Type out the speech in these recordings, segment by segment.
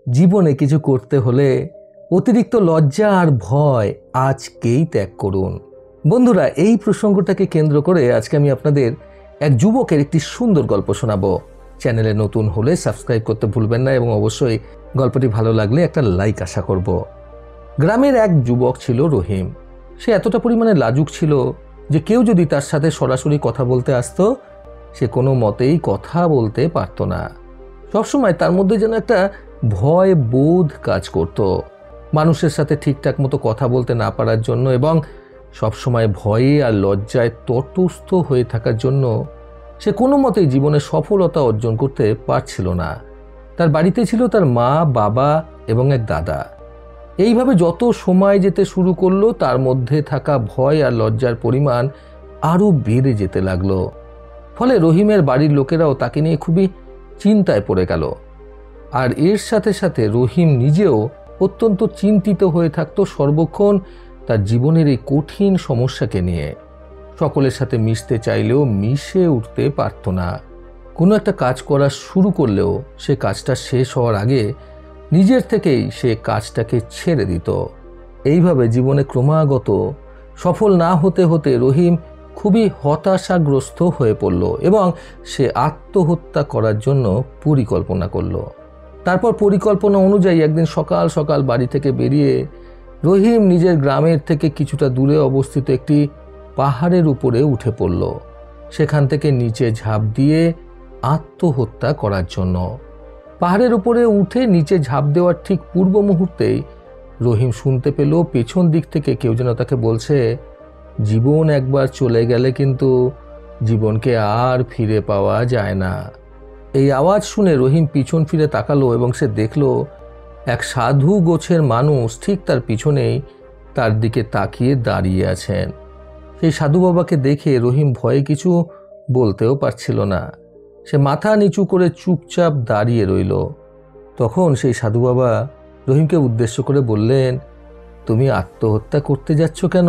জীবনে কিছু করতে হলে অতিরিক্ত লজ্জা আর ভয় আজকেই ত্যাগ করুন। বন্ধুরা, এই প্রসঙ্গটাকে কেন্দ্র করে আজকে আমি আপনাদের এক যুবকের একটি সুন্দর গল্প শোনাবো। চ্যানেলে নতুন হলে সাবস্ক্রাইব করতে ভুলবেন না এবং অবশ্যই গল্পটি ভালো লাগলে একটা লাইক আশা করব। গ্রামের এক যুবক ছিল রহিম। সে এতটা পরিমাণে লাজুক ছিল যে কেউ যদি তার সাথে সরাসরি কথা বলতে আসতো, সে কোনো মতেই কথা বলতে পারত না। সবসময় তার মধ্যে যেন একটা ভয় বোধ কাজ করত, মানুষের সাথে ঠিকঠাক মতো কথা বলতে না পারার জন্য এবং সবসময় ভয়ে আর লজ্জায় তটস্থ হয়ে থাকার জন্য সে কোনো মতেই জীবনে সফলতা অর্জন করতে পারছিল না। তার বাড়িতে ছিল তার মা, বাবা এবং এক দাদা। এইভাবে যত সময় যেতে শুরু করলো, তার মধ্যে থাকা ভয় আর লজ্জার পরিমাণ আরও বেড়ে যেতে লাগলো। ফলে রহিমের বাড়ির লোকেরাও তাকে নিয়ে খুবই চিন্তায় পড়ে গেল। আর এর সাথে সাথে রহিম নিজেও অত্যন্ত চিন্তিত হয়ে থাকতো সর্বক্ষণ তার জীবনের এই কঠিন সমস্যাকে নিয়ে। সকলের সাথে মিশতে চাইলেও মিশে উঠতে পারত না। কোনো একটা কাজ করা শুরু করলেও সে কাজটা শেষ হওয়ার আগে নিজের থেকেই সে কাজটাকে ছেড়ে দিত। এইভাবে জীবনে ক্রমাগত সফল না হতে হতে রহিম খুবই হতাশাগ্রস্ত হয়ে পড়ল এবং সে আত্মহত্যা করার জন্য পরিকল্পনা করল। তারপর পরিকল্পনা অনুযায়ী একদিন সকাল সকাল বাড়ি থেকে বেরিয়ে রহিম নিজের গ্রামের থেকে কিছুটা দূরে অবস্থিত একটি পাহাড়ের উপরে উঠে পড়ল, সেখান থেকে নিচে ঝাঁপ দিয়ে আত্মহত্যা করার জন্য। পাহাড়ের উপরে উঠে নিচে ঝাঁপ দেওয়ার ঠিক পূর্ব মুহূর্তেই রহিম শুনতে পেল পেছন দিক থেকে কেউ যেন তাকে বলছে, জীবন একবার চলে গেলে কিন্তু জীবনকে আর ফিরে পাওয়া যায় না। এই আওয়াজ শুনে রহিম পিছন ফিরে তাকালো এবং সে দেখল এক সাধু গোছের মানুষ ঠিক তার পিছনেই তার দিকে তাকিয়ে দাঁড়িয়ে আছেন। সেই সাধু বাবাকে দেখে রহিম ভয়ে কিছু বলতেও পারছিল না। সে মাথা নিচু করে চুপচাপ দাঁড়িয়ে রইল। তখন সেই সাধু বাবা রহিমকে উদ্দেশ্য করে বললেন, তুমি আত্মহত্যা করতে যাচ্ছ কেন?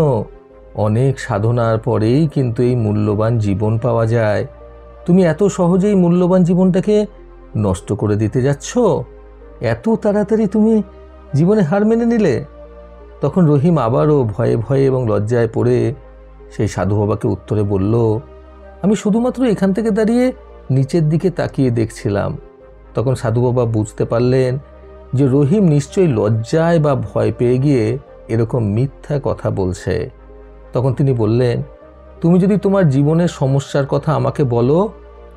অনেক সাধনার পরেই কিন্তু এই মূল্যবান জীবন পাওয়া যায়। তুমি এত সহজেই মূল্যবান জীবনটাকে নষ্ট করে দিতে যাচ্ছ? এত তাড়াতাড়ি তুমি জীবনে হার মেনে নিলে? তখন রহিম আবারও ভয়ে ভয়ে এবং লজ্জায় পড়ে সেই সাধু বাবাকে উত্তরে বলল, আমি শুধুমাত্র এখান থেকে দাঁড়িয়ে নিচের দিকে তাকিয়ে দেখছিলাম। তখন সাধু বাবা বুঝতে পারলেন যে রহিম নিশ্চয়ই লজ্জায় বা ভয় পেয়ে গিয়ে এরকম মিথ্যা কথা বলছে। তখন তিনি বললেন, তুমি যদি তোমার জীবনের সমস্যার কথা আমাকে বলো,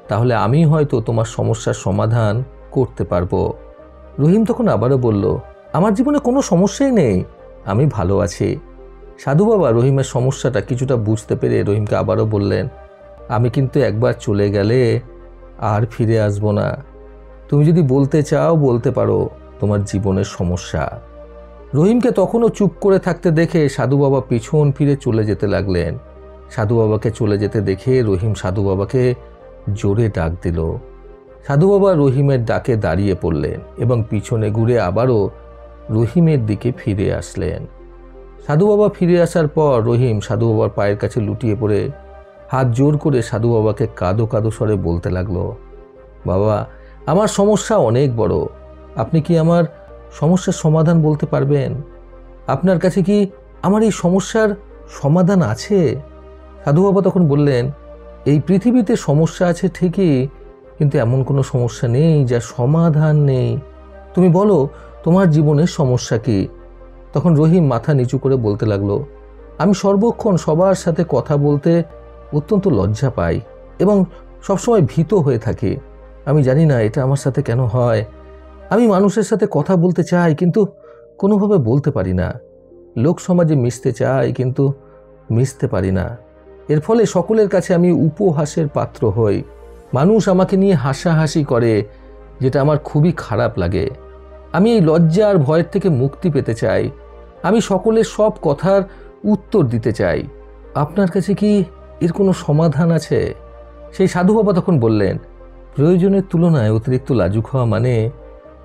তাহলে আমি হয়তো তোমার সমস্যার সমাধান করতে পারবো। রহিম তখন আবারও বলল, আমার জীবনে কোনো সমস্যাই নেই, আমি ভালো আছি। সাধু বাবা রহিমের সমস্যাটা কিছুটা বুঝতে পেরে রহিমকে আবারও বললেন, আমি কিন্তু একবার চলে গেলে আর ফিরে আসবো না। তুমি যদি বলতে চাও বলতে পারো তোমার জীবনের সমস্যা। রহিমকে তখনও চুপ করে থাকতে দেখে সাধু বাবা পিছন ফিরে চলে যেতে লাগলেন। সাধু বাবাকে চলে যেতে দেখে রহিম সাধু বাবাকে জোরে ডাক দিল। সাধু বাবা রহিমের ডাকে দাঁড়িয়ে পড়লেন এবং পিছনে ঘুরে আবারও রহিমের দিকে ফিরে আসলেন। সাধু বাবা ফিরে আসার পর রহিম সাধু বাবার পায়ের কাছে লুটিয়ে পড়ে হাত জোর করে সাধু বাবাকে কাঁদো কাঁদো স্বরে বলতে লাগলো, বাবা, আমার সমস্যা অনেক বড়। আপনি কি আমার সমস্যার সমাধান বলতে পারবেন? আপনার কাছে কি আমার এই সমস্যার সমাধান আছে? সাধু বাবা তখন বললেন, এই পৃথিবীতে সমস্যা আছে ঠিকই, কিন্তু এমন কোনো সমস্যা নেই যার সমাধান নেই। তুমি বলো তোমার জীবনের সমস্যা কি? তখন রহিম মাথা নিচু করে বলতে লাগলো, আমি সর্বক্ষণ সবার সাথে কথা বলতে অত্যন্ত লজ্জা পাই এবং সবসময় ভীত হয়ে থাকি। আমি জানি না এটা আমার সাথে কেন হয়। আমি মানুষের সাথে কথা বলতে চাই কিন্তু কোনোভাবে বলতে পারি না। লোক সমাজে মিশতে চাই কিন্তু মিশতে পারি না। এর ফলে সকলের কাছে আমি উপহাসের পাত্র হই। মানুষ আমাকে নিয়ে হাসাহাসি করে, যেটা আমার খুবই খারাপ লাগে। আমি এই লজ্জা আর ভয়ের থেকে মুক্তি পেতে চাই। আমি সকলের সব কথার উত্তর দিতে চাই। আপনার কাছে কি এর কোনো সমাধান আছে? সেই সাধু বাবা তখন বললেন, প্রয়োজনের তুলনায় অতিরিক্ত লাজুক হওয়া মানে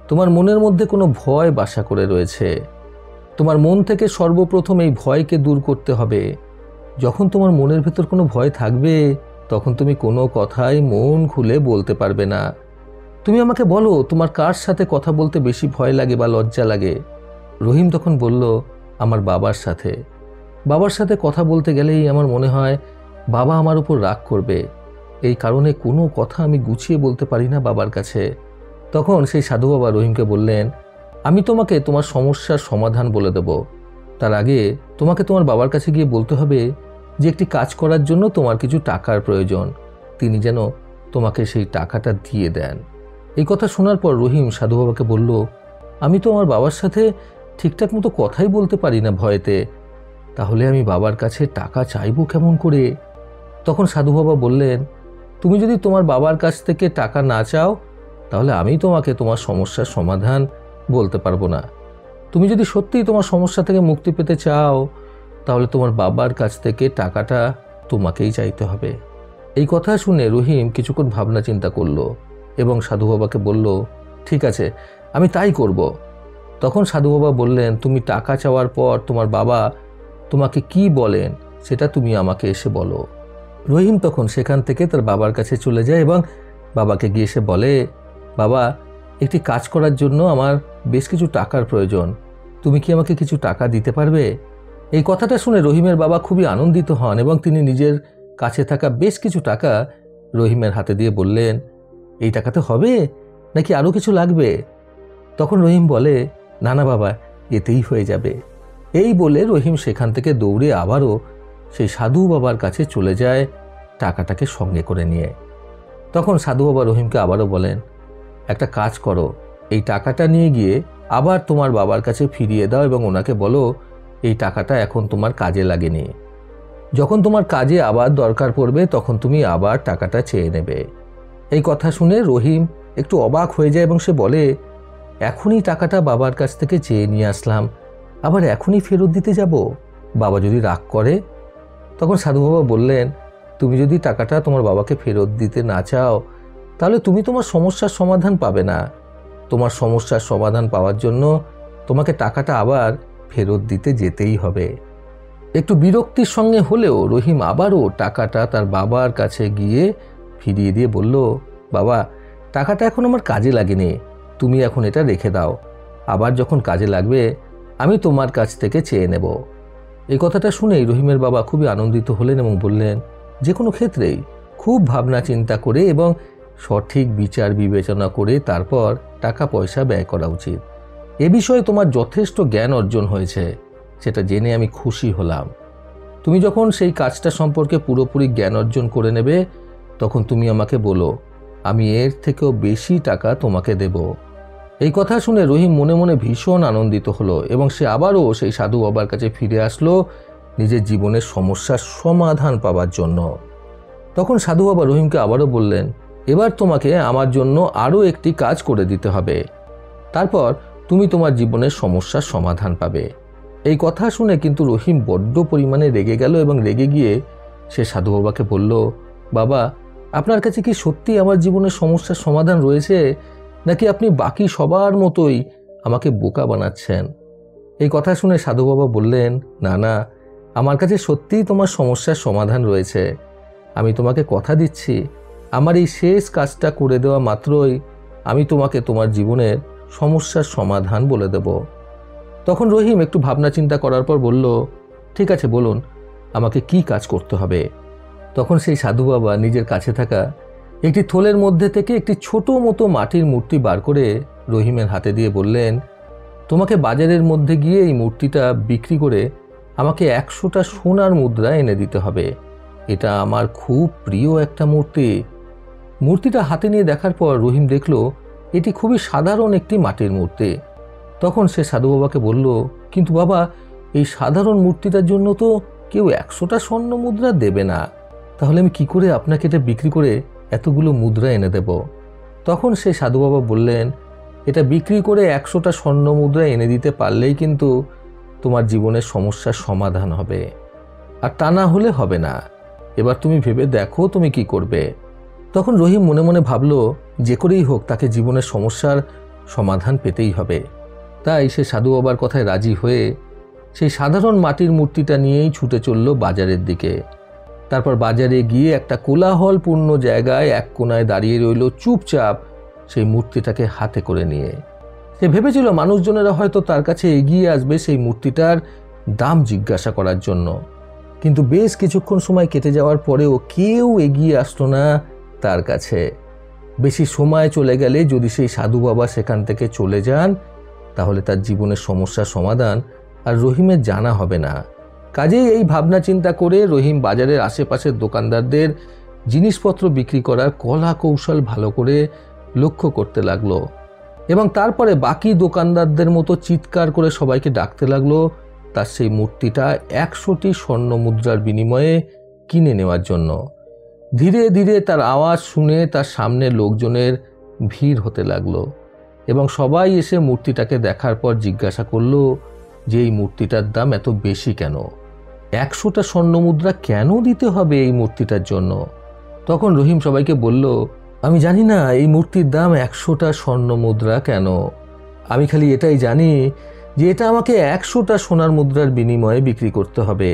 তোমার মনের মধ্যে কোনো ভয় বাসা করে রয়েছে। তোমার মন থেকে সর্বপ্রথম এই ভয়কে দূর করতে হবে। যখন তোমার মনের ভেতর কোনো ভয় থাকবে, তখন তুমি কোনো কথাই মন খুলে বলতে পারবে না। তুমি আমাকে বলো তোমার কার সাথে কথা বলতে বেশি ভয় লাগে বা লজ্জা লাগে? রহিম তখন বলল, আমার বাবার সাথে। বাবার সাথে কথা বলতে গেলেই আমার মনে হয় বাবা আমার উপর রাগ করবে, এই কারণে কোনো কথা আমি গুছিয়ে বলতে পারি না বাবার কাছে। তখন সেই সাধু বাবা রহিমকে বললেন, আমি তোমাকে তোমার সমস্যার সমাধান বলে দেব। তার আগে তোমাকে তোমার বাবার কাছে গিয়ে বলতে হবে যে একটি কাজ করার জন্য তোমার কিছু টাকার প্রয়োজন, তিনি যেন তোমাকে সেই টাকাটা দিয়ে দেন। এই কথা শোনার পর রহিম সাধু বাবাকে বলল, আমি তো আমার বাবার সাথে ঠিকঠাক মতো কথাই বলতে পারি না ভয়েতে, তাহলে আমি বাবার কাছে টাকা চাইবো কেমন করে? তখন সাধু বাবা বললেন, তুমি যদি তোমার বাবার কাছ থেকে টাকা না চাও তাহলে আমি তোমাকে তোমার সমস্যার সমাধান বলতে পারবো না। তুমি যদি সত্যিই তোমার সমস্যা থেকে মুক্তি পেতে চাও তাহলে তোমার বাবার কাছ থেকে টাকাটা তোমাকেই চাইতে হবে। এই কথা শুনে রহিম কিছুক্ষণ ভাবনা চিন্তা করলো এবং সাধু বাবাকে বলল, ঠিক আছে, আমি তাই করব। তখন সাধু বাবা বললেন, তুমি টাকা চাওয়ার পর তোমার বাবা তোমাকে কি বলেন সেটা তুমি আমাকে এসে বলো। রহিম তখন সেখান থেকে তার বাবার কাছে চলে যায় এবং বাবাকে গিয়ে এসে বলে, বাবা, একটি কাজ করার জন্য আমার বেশ কিছু টাকার প্রয়োজন, তুমি কি আমাকে কিছু টাকা দিতে পারবে? এই কথাটা শুনে রহিমের বাবা খুবই আনন্দিত হন এবং তিনি নিজের কাছে থাকা বেশ কিছু টাকা রহিমের হাতে দিয়ে বললেন, এই টাকাতে হবে নাকি আরও কিছু লাগবে? তখন রহিম বলে, না না বাবা, এতেই হয়ে যাবে। এই বলে রহিম সেখান থেকে দৌড়ে আবারও সেই সাধু বাবার কাছে চলে যায় টাকাটাকে সঙ্গে করে নিয়ে। তখন সাধু বাবা রহিমকে আবারও বলেন, একটা কাজ করো, এই টাকাটা নিয়ে গিয়ে আবার তোমার বাবার কাছে ফিরিয়ে দাও এবং ওনাকে বলো এই টাকাটা এখন তোমার কাজে লাগেনি, যখন তোমার কাজে আবার দরকার পড়বে তখন তুমি আবার টাকাটা চেয়ে নেবে। এই কথা শুনে রহিম একটু অবাক হয়ে যায় এবং সে বলে, এখনই টাকাটা বাবার কাছ থেকে চেয়ে নিয়ে আসলাম, আবার এখনই ফেরত দিতে যাব? বাবা যদি রাগ করে? তখন সাধু বাবা বললেন, তুমি যদি টাকাটা তোমার বাবাকে ফেরত দিতে না চাও তাহলে তুমি তোমার সমস্যার সমাধান পাবে না। তোমার সমস্যার সমাধান পাওয়ার জন্য তোমাকে টাকাটা আবার ফেরত দিতে যেতেই হবে। একটু বিরক্তির সঙ্গে হলেও রহিম আবারও টাকাটা তার বাবার কাছে গিয়ে ফিরিয়ে দিয়ে বলল, বাবা, টাকাটা এখন আমার কাজে লাগেনি, তুমি এখন এটা রেখে দাও, আবার যখন কাজে লাগবে আমি তোমার কাছ থেকে চেয়ে নেব। এই কথাটা শুনেই রহিমের বাবা খুবই আনন্দিত হলেন এবং বললেন, যে কোনো ক্ষেত্রেই খুব ভাবনা চিন্তা করে এবং সঠিক বিচার বিবেচনা করে তারপর টাকা পয়সা ব্যয় করা উচিত। এ বিষয়ে তোমার যথেষ্ট জ্ঞান অর্জন হয়েছে, সেটা জেনে আমি খুশি হলাম। তুমি যখন সেই কাজটা সম্পর্কে পুরোপুরি জ্ঞান অর্জন করে নেবে তখন তুমি আমাকে বলো, আমি এর থেকেও বেশি টাকা তোমাকে দেব। এই কথা শুনে রহিম মনে মনে ভীষণ আনন্দিত হলো এবং সে আবারও সেই সাধু বাবার কাছে ফিরে আসলো নিজের জীবনের সমস্যার সমাধান পাওয়ার জন্য। তখন সাধু বাবা রহিমকে আবারও বললেন, এবার তোমাকে আমার জন্য আরও একটি কাজ করে দিতে হবে, তারপর তুমি তোমার জীবনের সমস্যার সমাধান পাবে। এই কথা শুনে কিন্তু রহিম বড্ড পরিমাণে রেগে গেল এবং রেগে গিয়ে সে সাধু বাবাকে বলল, বাবা, আপনার কাছে কি সত্যি আমার জীবনের সমস্যার সমাধান রয়েছে নাকি আপনি বাকি সবার মতোই আমাকে বোকা বানাচ্ছেন? এই কথা শুনে সাধু বাবা বললেন, না না, আমার কাছে সত্যিই তোমার সমস্যার সমাধান রয়েছে। আমি তোমাকে কথা দিচ্ছি, আমার এই শেষ কাজটা করে দেওয়া মাত্রই আমি তোমাকে তোমার জীবনের সমস্যার সমাধান বলে দেব। তখন রহিম একটু ভাবনা চিন্তা করার পর বলল, ঠিক আছে, বলুন আমাকে কি কাজ করতে হবে। তখন সেই সাধু বাবা নিজের কাছে থাকা একটি থলের মধ্যে থেকে একটি ছোট মতো মাটির মূর্তি বার করে রহিমের হাতে দিয়ে বললেন, তোমাকে বাজারের মধ্যে গিয়ে এই মূর্তিটা বিক্রি করে আমাকে 100টা সোনার মুদ্রা এনে দিতে হবে। এটা আমার খুব প্রিয় একটা মূর্তি। মূর্তিটা হাতে নিয়ে দেখার পর রহিম দেখল এটি খুবই সাধারণ একটি মাটির মূর্তি। তখন সে সাধু বাবাকে বলল, কিন্তু বাবা, এই সাধারণ মূর্তিটার জন্য তো কেউ 100টা স্বর্ণ মুদ্রা দেবে না, তাহলে আমি কি করে আপনাকে এটা বিক্রি করে এতগুলো মুদ্রা এনে দেব? তখন সে সাধু বাবা বললেন, এটা বিক্রি করে 100টা স্বর্ণ মুদ্রা এনে দিতে পারলেই কিন্তু তোমার জীবনের সমস্যার সমাধান হবে, আর তা না হলে হবে না। এবার তুমি ভেবে দেখো তুমি কি করবে। তখন রহিম মনে মনে ভাবল, যে করেই হোক তাকে জীবনের সমস্যার সমাধান পেতেই হবে। তাই সে সাধু বাবার কথায় রাজি হয়ে সেই সাধারণ মাটির মূর্তিটা নিয়েই ছুটে চলল বাজারের দিকে। তারপর বাজারে গিয়ে একটা কোলাহলপূর্ণ জায়গায় এক কোনায় দাঁড়িয়ে রইল চুপচাপ সেই মূর্তিটাকে হাতে করে নিয়ে। সে ভেবেছিল মানুষজনেরা হয়তো তার কাছে এগিয়ে আসবে সেই মূর্তিটার দাম জিজ্ঞাসা করার জন্য, কিন্তু বেশ কিছুক্ষণ সময় কেটে যাওয়ার পরেও কেউ এগিয়ে আসতো না তার কাছে। বেশি সময় চলে গেলে যদি সেই সাধু বাবা সেখান থেকে চলে যান, তাহলে তার জীবনের সমস্যার সমাধান আর রহিমের জানা হবে না। কাজেই এই ভাবনা চিন্তা করে রহিম বাজারের আশেপাশের দোকানদারদের জিনিসপত্র বিক্রি করার কলা কৌশল ভালো করে লক্ষ্য করতে লাগলো এবং তারপরে বাকি দোকানদারদের মতো চিৎকার করে সবাইকে ডাকতে লাগলো তার সেই মূর্তিটা 100টি স্বর্ণ মুদ্রার বিনিময়ে কিনে নেওয়ার জন্য। ধীরে ধীরে তার আওয়াজ শুনে তার সামনে লোকজনের ভিড় হতে লাগলো এবং সবাই এসে মূর্তিটাকে দেখার পর জিজ্ঞাসা করলো যে এই মূর্তিটার দাম এত বেশি কেন, 100টা স্বর্ণ মুদ্রা কেন দিতে হবে এই মূর্তিটার জন্য। তখন রহিম সবাইকে বলল, আমি জানি না এই মূর্তির দাম 100টা স্বর্ণ মুদ্রা কেন, আমি খালি এটাই জানি যে এটা আমাকে 100টা সোনার মুদ্রার বিনিময়ে বিক্রি করতে হবে।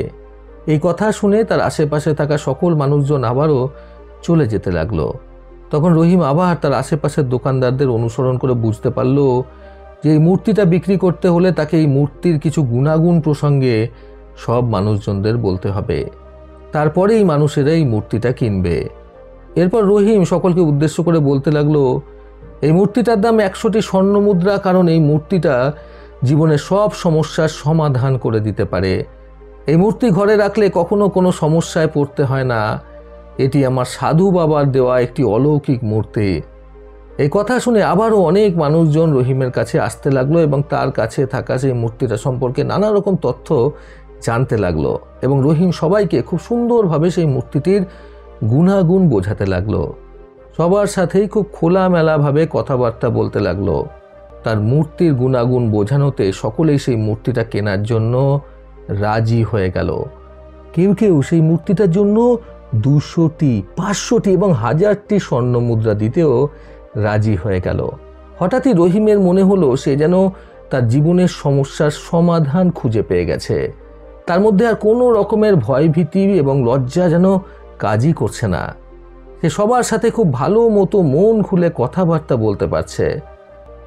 এই কথা শুনে তার আশেপাশে থাকা সকল মানুষজন আবারও চলে যেতে লাগলো। তখন রহিম আবার তার আশেপাশের দোকানদারদের অনুসরণ করে বুঝতে পারল যে এই মূর্তিটা বিক্রি করতে হলে তাকে এই মূর্তির কিছু গুণাগুণ প্রসঙ্গে সব মানুষজনদের বলতে হবে, তারপরে এই মানুষেরা এই মূর্তিটা কিনবে। এরপর রহিম সকলকে উদ্দেশ্য করে বলতে লাগলো, এই মূর্তিটার দাম 100টি স্বর্ণ মুদ্রা, কারণ এই মূর্তিটা জীবনের সব সমস্যার সমাধান করে দিতে পারে। এই মূর্তি ঘরে রাখলে কখনো কোনো সমস্যায় পড়তে হয় না। এটি আমার সাধু বাবার দেওয়া একটি অলৌকিক মূর্তি। এই কথা শুনে আবারও অনেক মানুষজন রহিমের কাছে আসতে লাগলো এবং তার কাছে থাকা সেই মূর্তিটা সম্পর্কে নানা রকম তথ্য জানতে লাগলো এবং রহিম সবাইকে খুব সুন্দরভাবে সেই মূর্তিটির গুণাগুণ বোঝাতে লাগলো। সবার সাথেই খুব খোলামেলাভাবে কথাবার্তা বলতে লাগলো। তার মূর্তির গুণাগুণ বোঝানোতে সকলেই সেই মূর্তিটা কেনার জন্য রাজি হয়ে গেল। কেউ কেউ সেই মূর্তিটার জন্য 200টি, 500টি এবং 1000টি স্বর্ণ মুদ্রা দিতেও রাজি হয়ে গেল। হঠাৎই রহিমের মনে হলো সে যেন তার জীবনের সমস্যার সমাধান খুঁজে পেয়ে গেছে। তার মধ্যে আর কোনো রকমের ভয়ভীতি এবং লজ্জা যেন কাজই করছে না। সে সবার সাথে খুব ভালো মতো মন খুলে কথাবার্তা বলতে পারছে।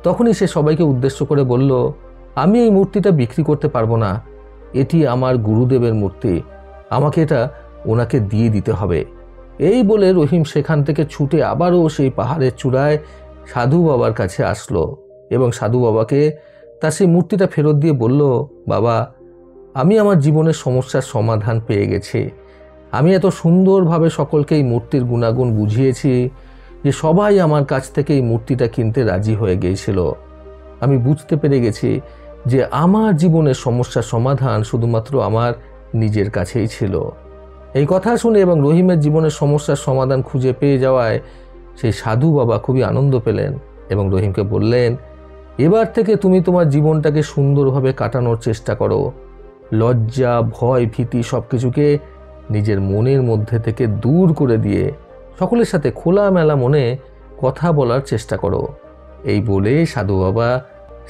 তখনই সে সবাইকে উদ্দেশ্য করে বলল, আমি এই মূর্তিটা বিক্রি করতে পারবো না, এটি আমার গুরুদেবের মূর্তি, আমাকে এটা ওনাকে দিয়ে দিতে হবে। এই বলে রহিম সেখান থেকে ছুটে আবারও সেই পাহাড়ের চূড়ায় সাধু বাবার কাছে আসলো এবং সাধু বাবাকে তার সেই মূর্তিটা ফেরত দিয়ে বলল, বাবা, আমি আমার জীবনের সমস্যার সমাধান পেয়ে গেছি। আমি এত সুন্দরভাবে সকলকে এই মূর্তির গুণাগুণ বুঝিয়েছি যে সবাই আমার কাছ থেকে এই মূর্তিটা কিনতে রাজি হয়ে গিয়েছিল। আমি বুঝতে পেরে গেছি যে আমার জীবনের সমস্যার সমাধান শুধুমাত্র আমার নিজের কাছেই ছিল। এই কথা শুনে এবং রহিমের জীবনের সমস্যার সমাধান খুঁজে পেয়ে যাওয়ায় সেই সাধু বাবা খুবই আনন্দ পেলেন এবং রহিমকে বললেন, এবার থেকে তুমি তোমার জীবনটাকে সুন্দরভাবে কাটানোর চেষ্টা করো। লজ্জা, ভয়, ভীতি সব কিছুকে নিজের মনের মধ্যে থেকে দূর করে দিয়ে সকলের সাথে খোলামেলা মনে কথা বলার চেষ্টা করো। এই বলে সাধু বাবা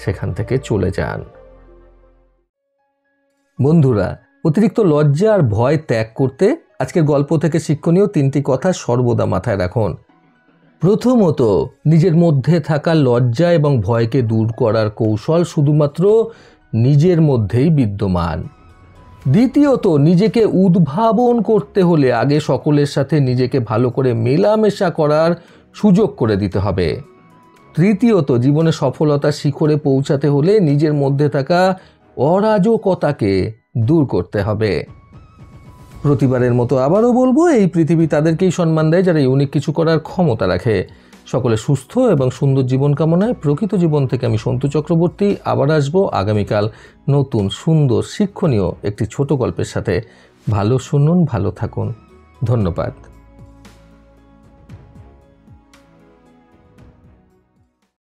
সেখান থেকে চলে যান। বন্ধুরা, অতিরিক্ত লজ্জা আর ভয় ত্যাগ করতে আজকের গল্প থেকে শিক্ষণীয় 3টি কথা সর্বদা মাথায় রাখুন। প্রথমত, নিজের মধ্যে থাকা লজ্জা এবং ভয়কে দূর করার কৌশল শুধুমাত্র নিজের মধ্যেই বিদ্যমান। দ্বিতীয়ত, নিজেকে উদ্ভাবন করতে হলে আগে সকলের সাথে নিজেকে ভালো করে মেলামেশা করার সুযোগ করে দিতে হবে। তৃতীয়ত, জীবনে সফলতার শিখরে পৌঁছাতে হলে নিজের মধ্যে থাকা অরাজকতাকে দূর করতে হবে। প্রতিবারের মতো আবারও বলবো, এই পৃথিবী তাদেরকেই সম্মান দেয় যারা ইউনিক কিছু করার ক্ষমতা রাখে। সকলে সুস্থ এবং সুন্দর জীবন কামনায় প্রকৃত জীবন থেকে আমি সন্তু চক্রবর্তী আবার আসবো আগামীকাল নতুন সুন্দর শিক্ষণীয় একটি ছোট গল্পের সাথে। ভালো শুনুন, ভালো থাকুন। ধন্যবাদ।